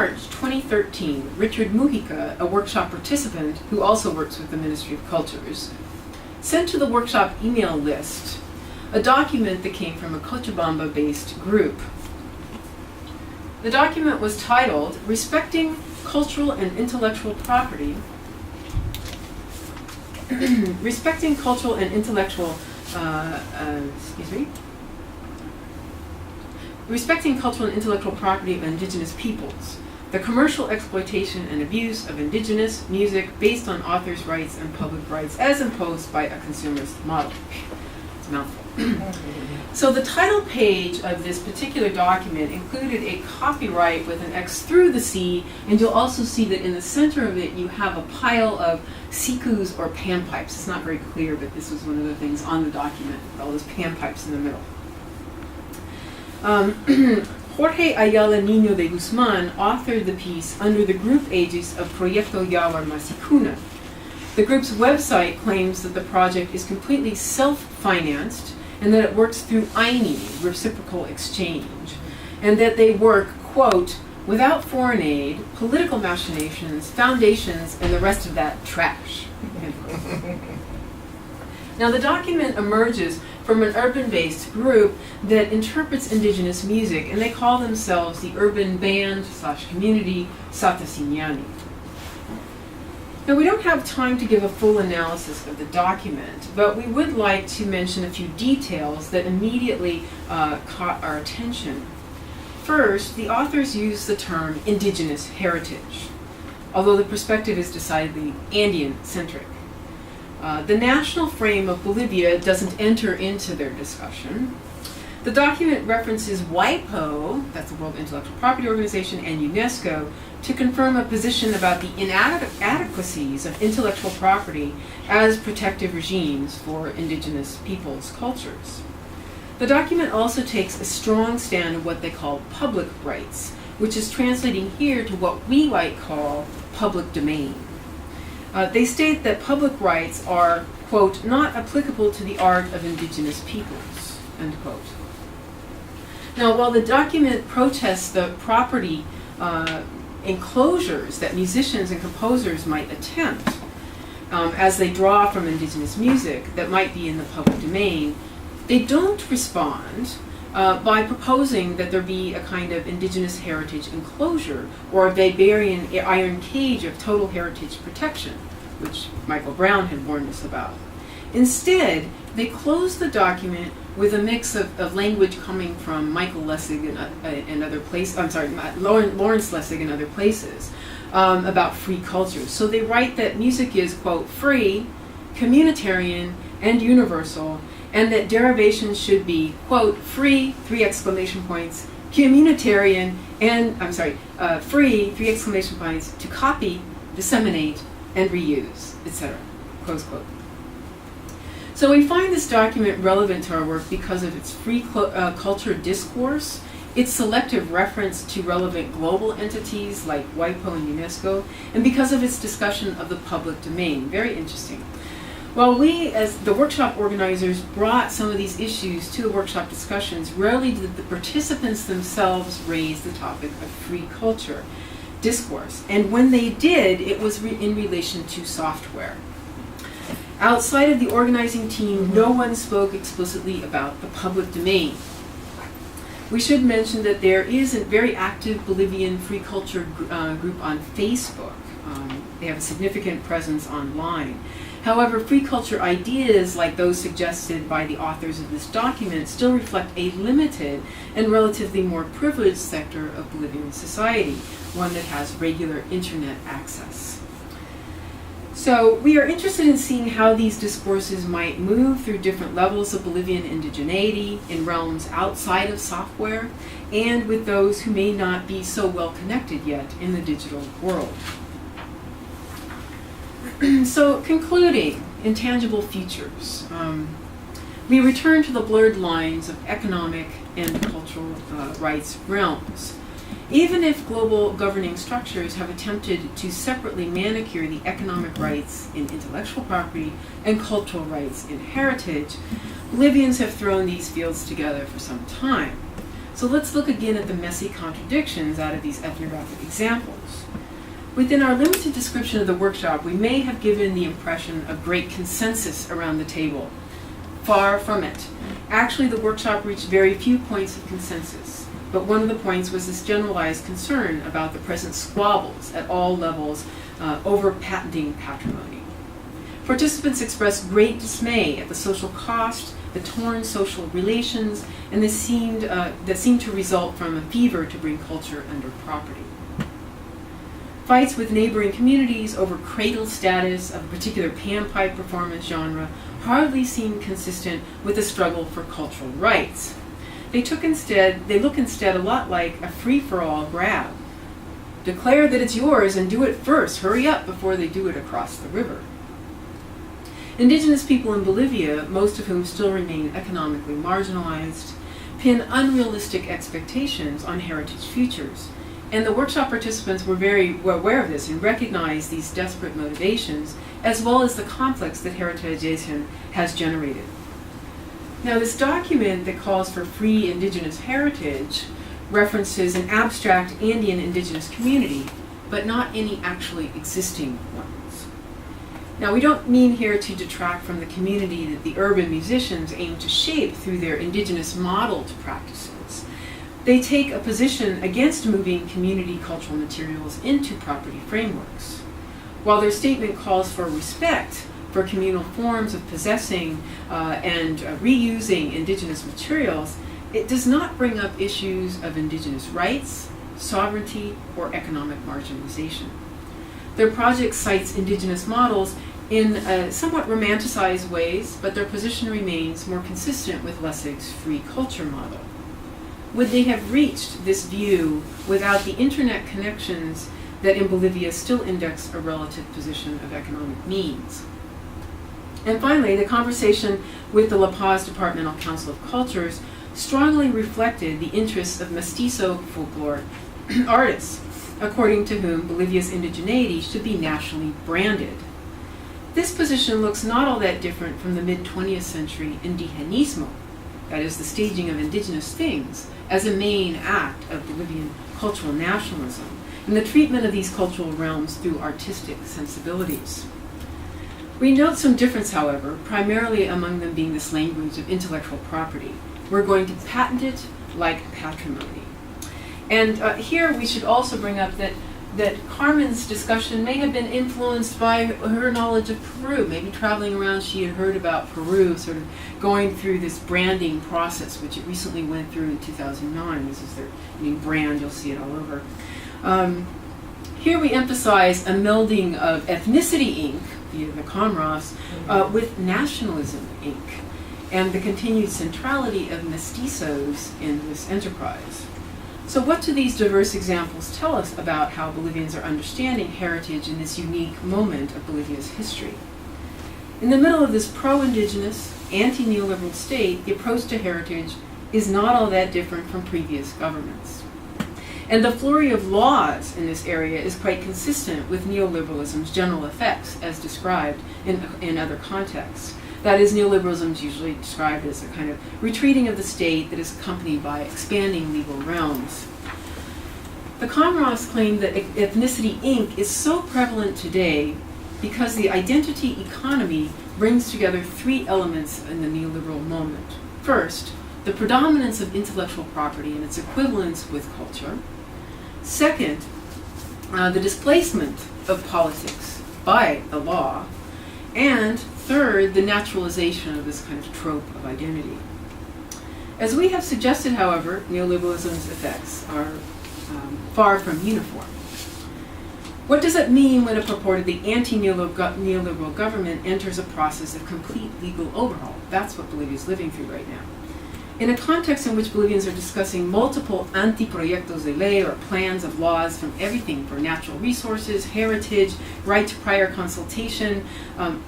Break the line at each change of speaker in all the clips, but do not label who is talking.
March 2013, Richard Mujica, a workshop participant who also works with the Ministry of Cultures, sent to the workshop email list a document that came from a Cochabamba-based group. The document was titled, Respecting Cultural and Intellectual Property, Respecting Cultural and Intellectual, Respecting Cultural and Intellectual Property of Indigenous Peoples, the Commercial Exploitation and Abuse of Indigenous Music Based on Authors' Rights and Public Rights as Imposed by a Consumerist Model. It's a mouthful. So the title page of this particular document included a copyright with an X through the C, and you'll also see that in the center of it you have a pile of sikus or panpipes. It's not very clear, but this was one of the things on the document, all those panpipes in the middle. Jorge Ayala Niño de Guzman authored the piece under the group aegis of Proyecto Yawar Masikuna. The group's website claims that the project is completely self-financed and that it works through Aini, reciprocal exchange, and that they work, quote, without foreign aid, political machinations, foundations, and the rest of that trash. Now the document emerges from an urban-based group that interprets indigenous music, and they call themselves the urban band/community Satasinyani. Now we don't have time to give a full analysis of the document, but we would like to mention a few details that immediately caught our attention. First, the authors use the term indigenous heritage, although the perspective is decidedly Andean-centric. The national frame of Bolivia doesn't enter into their discussion. The document references WIPO, that's the World Intellectual Property Organization, and UNESCO to confirm a position about the inadequacies of intellectual property as protective regimes for indigenous peoples' cultures. The document also takes a strong stand on what they call public rights, which is translating here to what we might call public domain. They state that public rights are, quote, not applicable to the art of indigenous peoples, end quote. Now, while the document protests the property enclosures that musicians and composers might attempt as they draw from indigenous music that might be in the public domain, they don't respond by proposing that there be a kind of indigenous heritage enclosure or a Weberian iron cage of total heritage protection, which Michael Brown had warned us about. Instead, they close the document with a mix of language coming from Michael Lessig and other places, Lawrence Lessig and other places, about free cultures. So they write that music is, quote, free, communitarian, and universal, and that derivations should be, quote, free, three exclamation points, communitarian, and, free, three exclamation points, to copy, disseminate, and reuse, etc., close quote. So we find this document relevant to our work because of its free culture discourse, its selective reference to relevant global entities like WIPO and UNESCO, and because of its discussion of the public domain. Very interesting. While we, as the workshop organizers, brought some of these issues to the workshop discussions, rarely did the participants themselves raise the topic of free culture discourse. And when they did, it was in relation to software. Outside of the organizing team, no one spoke explicitly about the public domain. We should mention that there is a very active Bolivian free culture group on Facebook. They have a significant presence online. However, free culture ideas like those suggested by the authors of this document still reflect a limited and relatively more privileged sector of Bolivian society, one that has regular internet access. So we are interested in seeing how these discourses might move through different levels of Bolivian indigeneity in realms outside of software and with those who may not be so well connected yet in the digital world. So concluding, intangible futures. We return to the blurred lines of economic and cultural rights realms. Even if global governing structures have attempted to separately manicure the economic rights in intellectual property and cultural rights in heritage, Bolivians have thrown these fields together for some time. So let's look again at the messy contradictions out of these ethnographic examples. Within our limited description of the workshop, we may have given the impression of great consensus around the table. Far from it. Actually, the workshop reached very few points of consensus, but one of the points was this generalized concern about the present squabbles at all levels over patenting patrimony. Participants expressed great dismay at the social cost, the torn social relations, and that seemed to result from a fever to bring culture under property. Fights with neighboring communities over cradle status of a particular panpipe performance genre hardly seemed consistent with the struggle for cultural rights. They look instead a lot like a free-for-all grab. Declare that it's yours and do it first. Hurry up before they do it across the river. Indigenous people in Bolivia, most of whom still remain economically marginalized, pin unrealistic expectations on heritage futures. And the workshop participants were very aware of this and recognized these desperate motivations, as well as the conflicts that heritization has generated. Now, this document that calls for free indigenous heritage references an abstract Andean indigenous community, but not any actually existing ones. Now, we don't mean here to detract from the community that the urban musicians aim to shape through their indigenous modeled practices. They take a position against moving community cultural materials into property frameworks. While their statement calls for respect for communal forms of possessing and reusing indigenous materials, it does not bring up issues of indigenous rights, sovereignty, or economic marginalization. Their project cites indigenous models in somewhat romanticized ways, but their position remains more consistent with Lessig's free culture model. Would they have reached this view without the internet connections that in Bolivia still index a relative position of economic means? And finally, the conversation with the La Paz Departmental Council of Cultures strongly reflected the interests of mestizo folklore artists, according to whom Bolivia's indigeneity should be nationally branded. This position looks not all that different from the mid-20th century indigenismo, that is, the staging of indigenous things, as a main act of Bolivian cultural nationalism, and the treatment of these cultural realms through artistic sensibilities. We note some difference, however, primarily among them being this language of intellectual property. We're going to patent it like patrimony. And here we should also bring up that Carmen's discussion may have been influenced by her knowledge of Peru. Maybe traveling around, she had heard about Peru, sort of going through this branding process, which it recently went through in 2009. This is their new brand. You'll see it all over. Here we emphasize a melding of ethnicity Inc., via the Comras, with nationalism Inc., and the continued centrality of mestizos in this enterprise. So what do these diverse examples tell us about how Bolivians are understanding heritage in this unique moment of Bolivia's history? In the middle of this pro-indigenous, anti-neoliberal state, the approach to heritage is not all that different from previous governments. And the flurry of laws in this area is quite consistent with neoliberalism's general effects as described in other contexts. That is, neoliberalism is usually described as a kind of retreating of the state that is accompanied by expanding legal realms. The Comras claim that ethnicity Inc. is so prevalent today because the identity economy brings together three elements in the neoliberal moment. First, the predominance of intellectual property and its equivalence with culture. Second, the displacement of politics by the law. And third, the naturalization of this kind of trope of identity. As we have suggested, however, neoliberalism's effects are far from uniform. What does it mean when a purportedly anti-neoliberal government enters a process of complete legal overhaul? That's what Bolivia is living through right now. In a context in which Bolivians are discussing multiple antiproyectos de ley, or plans of laws from everything for natural resources, heritage, right to prior consultation,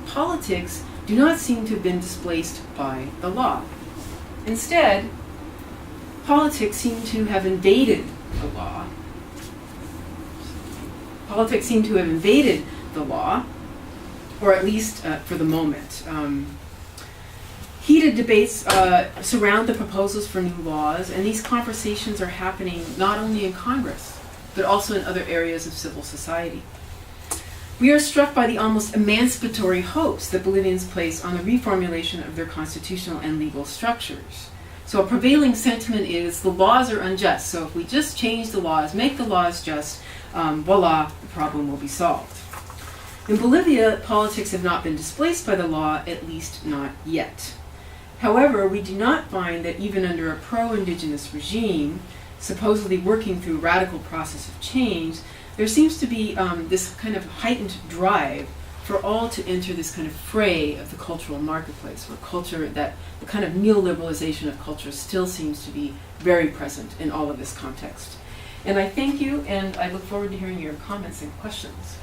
politics do not seem to have been displaced by the law. Instead, politics seem to have invaded the law. Politics seem to have invaded the law, or at least for the moment. Heated debates surround the proposals for new laws, and these conversations are happening not only in Congress, but also in other areas of civil society. We are struck by the almost emancipatory hopes that Bolivians place on the reformulation of their constitutional and legal structures. So a prevailing sentiment is the laws are unjust, so if we just change the laws, make the laws just, voila, the problem will be solved. In Bolivia, politics have not been displaced by the law, at least not yet. However, we do not find that even under a pro-indigenous regime, supposedly working through a radical process of change, there seems to be this kind of heightened drive for all to enter this kind of fray of the cultural marketplace, where culture, that the kind of neoliberalization of culture still seems to be very present in all of this context. And I thank you, and I look forward to hearing your comments and questions.